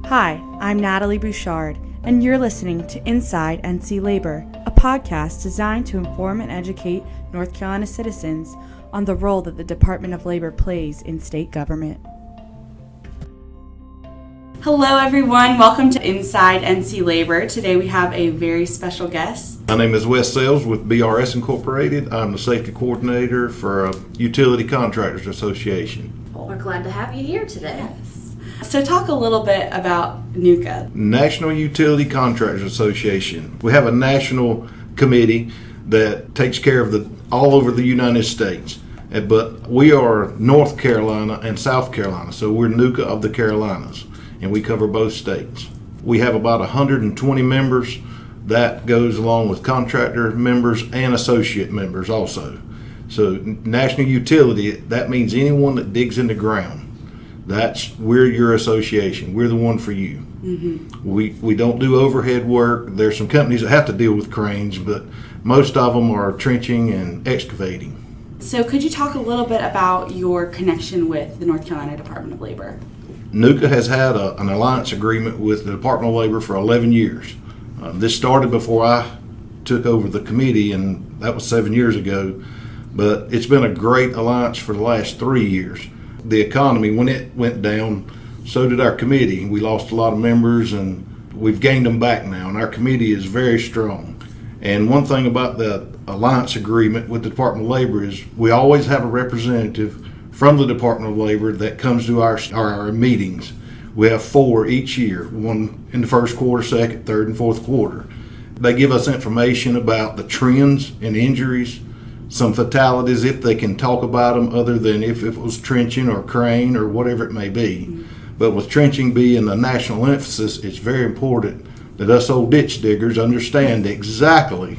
Hi, I'm Natalie Bouchard, and you're listening to Inside NC Labor, a podcast designed to inform and educate North Carolina citizens on the role that the Department of Labor plays in state government. Hello everyone, welcome to Inside NC Labor. Today we have a very special guest. My name is Wes Sells with B.R.S. Incorporated. I'm the safety coordinator for Utility Contractors Association. Well, we're glad to have you here today. Yes. So talk a little bit about NUCA. National Utility Contractors Association. We have a national committee that takes care of all over the United States. But we are North Carolina and South Carolina, so we're NUCA of the Carolinas, and we cover both states. We have about 120 members. That goes along with contractor members and associate members also. So national utility, that means anyone that digs in the ground. We're your association. We're the one for you. Mm-hmm. We don't do overhead work. There's some companies that have to deal with cranes, but most of them are trenching and excavating. So could you talk a little bit about your connection with the North Carolina Department of Labor? NUCA has had an alliance agreement with the Department of Labor for 11 years. This started before I took over the committee, and that was 7 years ago. But it's been a great alliance for the last 3 years. The economy, when it went down, so did our committee. We lost a lot of members, and we've gained them back now, and our committee is very strong. And one thing about the alliance agreement with the Department of Labor is we always have a representative from the Department of Labor that comes to our meetings. We have 4 each year, one in the first quarter, second, third, and fourth quarter. They give us information about the trends and injuries, some fatalities if they can talk about them other than if it was trenching or crane or whatever it may be. Mm-hmm. But with trenching being the national emphasis, it's very important that us old ditch diggers understand exactly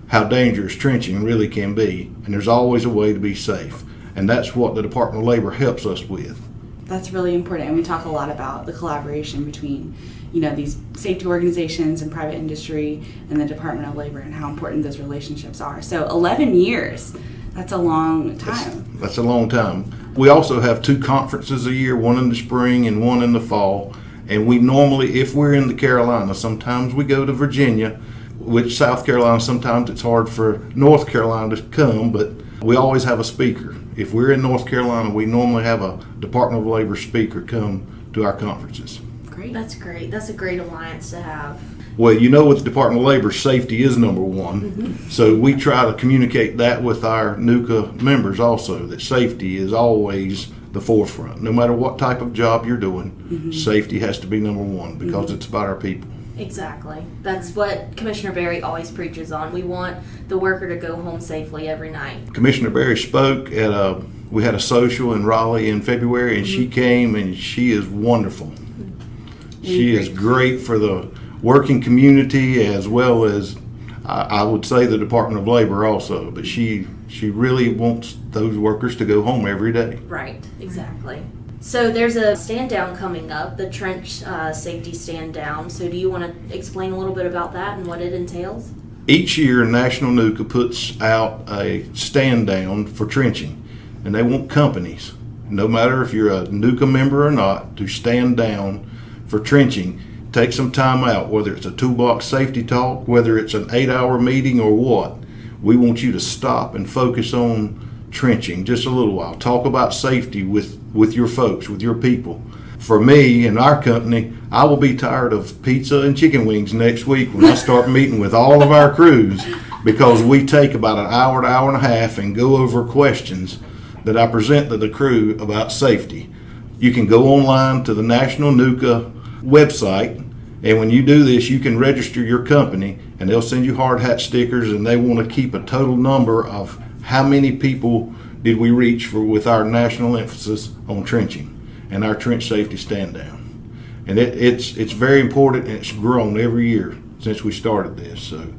how dangerous trenching really can be, and there's always a way to be safe. And that's what the Department of Labor helps us with. That's really important, and we talk a lot about the collaboration between, these safety organizations and private industry and the Department of Labor and how important those relationships are. So 11 years, that's a long time. That's a long time. We also have 2 conferences a year, one in the spring and one in the fall. And we normally, if we're in the Carolinas, sometimes we go to Virginia, which South Carolina, sometimes it's hard for North Carolina to come, but we always have a speaker. If we're in North Carolina, we normally have a Department of Labor speaker come to our conferences. Great. That's great. That's a great alliance to have. Well, with the Department of Labor, safety is number one. Mm-hmm. So we try to communicate that with our NUCA members also, that safety is always the forefront. No matter what type of job you're doing, mm-hmm. safety has to be number one because mm-hmm. it's about our people. Exactly. That's what Commissioner Berry always preaches on. We want the worker to go home safely every night. Commissioner Berry spoke at we had a social in Raleigh in February, and mm-hmm. she came, and she is wonderful. Mm-hmm. She is great for the working community as well as, I would say, the Department of Labor also. But she really wants those workers to go home every day. Right, exactly. So there's a stand down coming up, the trench safety stand down. So do you want to explain a little bit about that and what it entails? Each year, National NUCA puts out a stand down for trenching, and they want companies, no matter if you're a NUCA member or not, to stand down for trenching. Take some time out, whether it's a toolbox safety talk, whether it's an 8-hour meeting or what. We want you to stop and focus on trenching just a little while. Talk about safety with your folks, with your people. For me and our company, I will be tired of pizza and chicken wings next week when I start meeting with all of our crews, because we take about an hour to hour and a half and go over questions that I present to the crew about safety. You can go online to the National NUCA website, and when you do this, you can register your company, and they'll send you hard hat stickers, and they want to keep a total number of how many people did we reach with our national emphasis on trenching and our trench safety stand down. And it's very important, and it's grown every year since we started this. So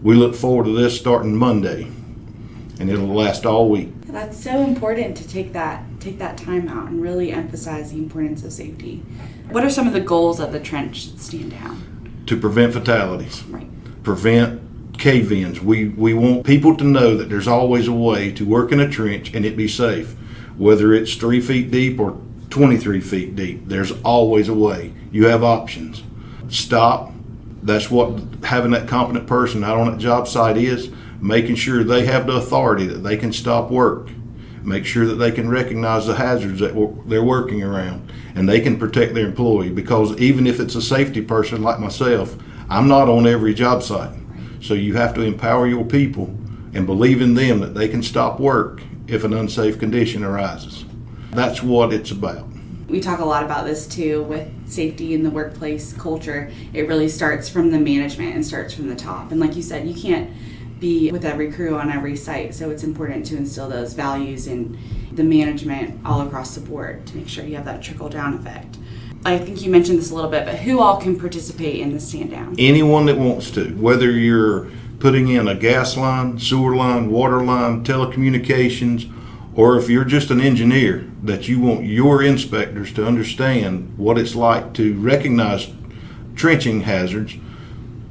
we look forward to this starting Monday, and it'll last all week. That's so important to take that time out and really emphasize the importance of safety. What are some of the goals of the trench stand down? To prevent fatalities. Right. Prevent cave-ins. We want people to know that there's always a way to work in a trench and it be safe, whether it's 3 feet deep or 23 feet deep. There's always a way. You have options. Stop. That's what having that competent person out on that job site is, making sure they have the authority that they can stop work, make sure that they can recognize the hazards that they're working around, and they can protect their employee, because even if it's a safety person like myself, I'm not on every job site. So you have to empower your people and believe in them that they can stop work if an unsafe condition arises. That's what it's about. We talk a lot about this too with safety in the workplace culture. It really starts from the management and starts from the top. And like you said, you can't be with every crew on every site. So it's important to instill those values in the management all across the board to make sure you have that trickle down effect. I think you mentioned this a little bit, but who all can participate in the stand down? Anyone that wants to, whether you're putting in a gas line, sewer line, water line, telecommunications, or if you're just an engineer that you want your inspectors to understand what it's like to recognize trenching hazards,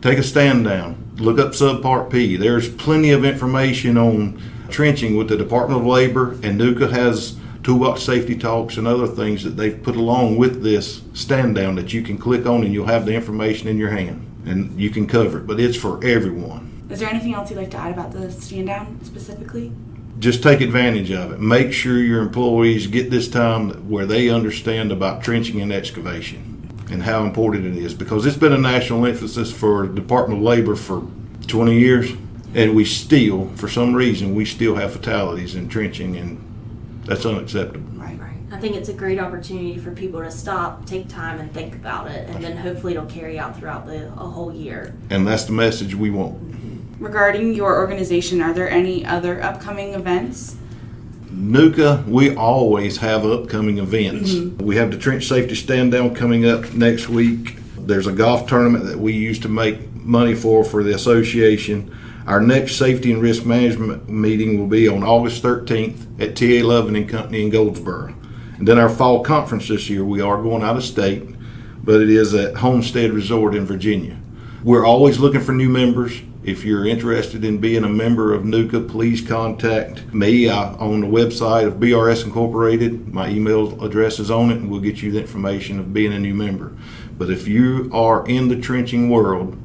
take a stand down, look up Subpart P. There's plenty of information on trenching with the Department of Labor, and NUCA has toolbox safety talks and other things that they've put along with this stand down that you can click on and you'll have the information in your hand and you can cover it, but it's for everyone. Is there anything else you'd like to add about the stand down specifically? Just take advantage of it. Make sure your employees get this time where they understand about trenching and excavation and how important it is, because it's been a national emphasis for the Department of Labor for 20 years, and we still, for some reason, we still have fatalities in trenching, and that's unacceptable. Right. I think it's a great opportunity for people to stop, take time, and think about it, and then hopefully it'll carry out throughout a whole year. And that's the message we want. Regarding your organization, are there any other upcoming events? NUCA, we always have upcoming events. Mm-hmm. We have the trench safety stand down coming up next week. There's a golf tournament that we used to make money for the association. Our next safety and risk management meeting will be on August 13th at TA Loving and Company in Goldsboro. And then our fall conference this year, we are going out of state, but it is at Homestead Resort in Virginia. We're always looking for new members. If you're interested in being a member of NUCA, please contact me. I own the website of B.R.S. Incorporated. My email address is on it, and we'll get you the information of being a new member. But if you are in the trenching world,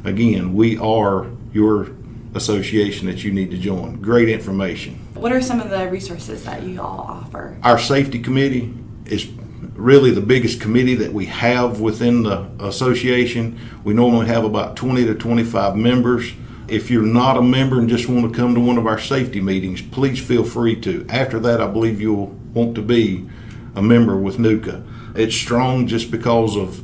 again, we are your association that you need to join. Great information. What are some of the resources that you all offer? Our safety committee is really the biggest committee that we have within the association. We normally have about 20 to 25 members. If you're not a member and just want to come to one of our safety meetings, please feel free to. After that, I believe you'll want to be a member with NUCA. It's strong just because of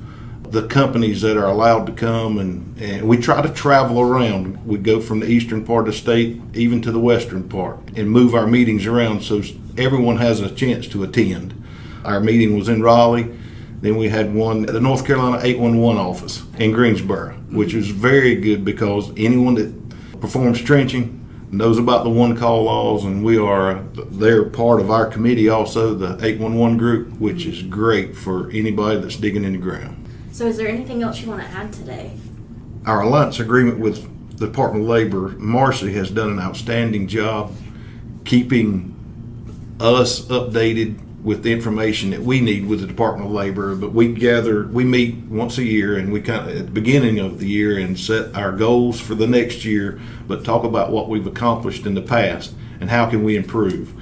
the companies that are allowed to come, and we try to travel around. We go from the eastern part of the state even to the western part and move our meetings around so everyone has a chance to attend. Our meeting was in Raleigh. Then we had one at the North Carolina 811 office in Greensboro, which was very good because anyone that performs trenching knows about the one call laws, and they're part of our committee also, the 811 group, which is great for anybody that's digging in the ground. So is there anything else you want to add today? Our alliance agreement with the Department of Labor, Marcy has done an outstanding job keeping us updated with the information that we need with the Department of Labor. But we meet once a year, and we kind of at the beginning of the year and set our goals for the next year, but talk about what we've accomplished in the past and how can we improve.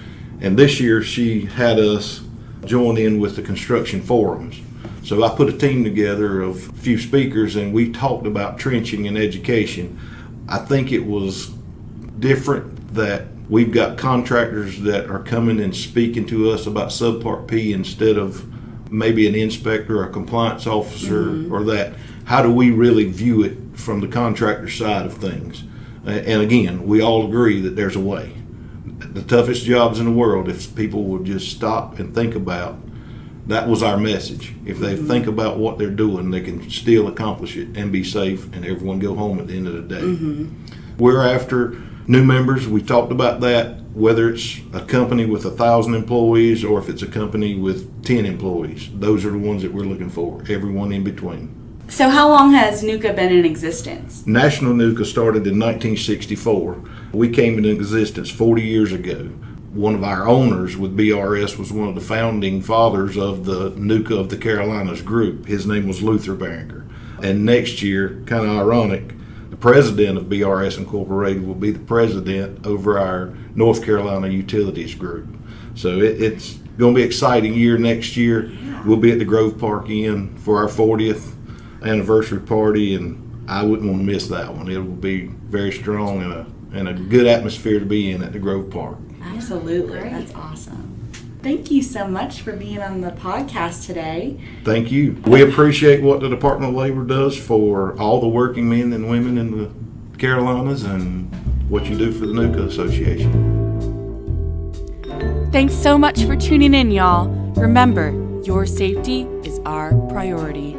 And this year she had us join in with the construction forums. So I put a team together of a few speakers, and we talked about trenching and education. I think it was different that we've got contractors that are coming and speaking to us about Subpart P instead of maybe an inspector or a compliance officer or that. How do we really view it from the contractor side of things? And again, we all agree that there's a way. The toughest jobs in the world, if people would just stop and think about, that was our message. If they think about what they're doing, they can still accomplish it and be safe, and everyone go home at the end of the day. We're after new members. We talked about that, whether it's a company with 1,000 employees or if it's a company with 10 employees. Those are the ones that we're looking for, everyone in between. So how long has NUCA been in existence? National NUCA started in 1964. We came into existence 40 years ago. one of our owners with B.R.S. was one of the founding fathers of the NUCA of the Carolinas group. His name was Luther Barringer. And next year, kind of ironic, the president of B.R.S. Incorporated will be the president over our North Carolina Utilities group. So it's going to be an exciting year next year. Yeah. We'll be at the Grove Park Inn for our 40th anniversary party, and I wouldn't want to miss that one. It will be very strong and a good atmosphere to be in at the Grove Park. Absolutely. Great. That's awesome. Thank you so much for being on the podcast today. Thank you. We appreciate what the Department of Labor does for all the working men and women in the Carolinas and what you do for the NUCA Association. Thanks so much for tuning in, y'all. Remember, your safety is our priority.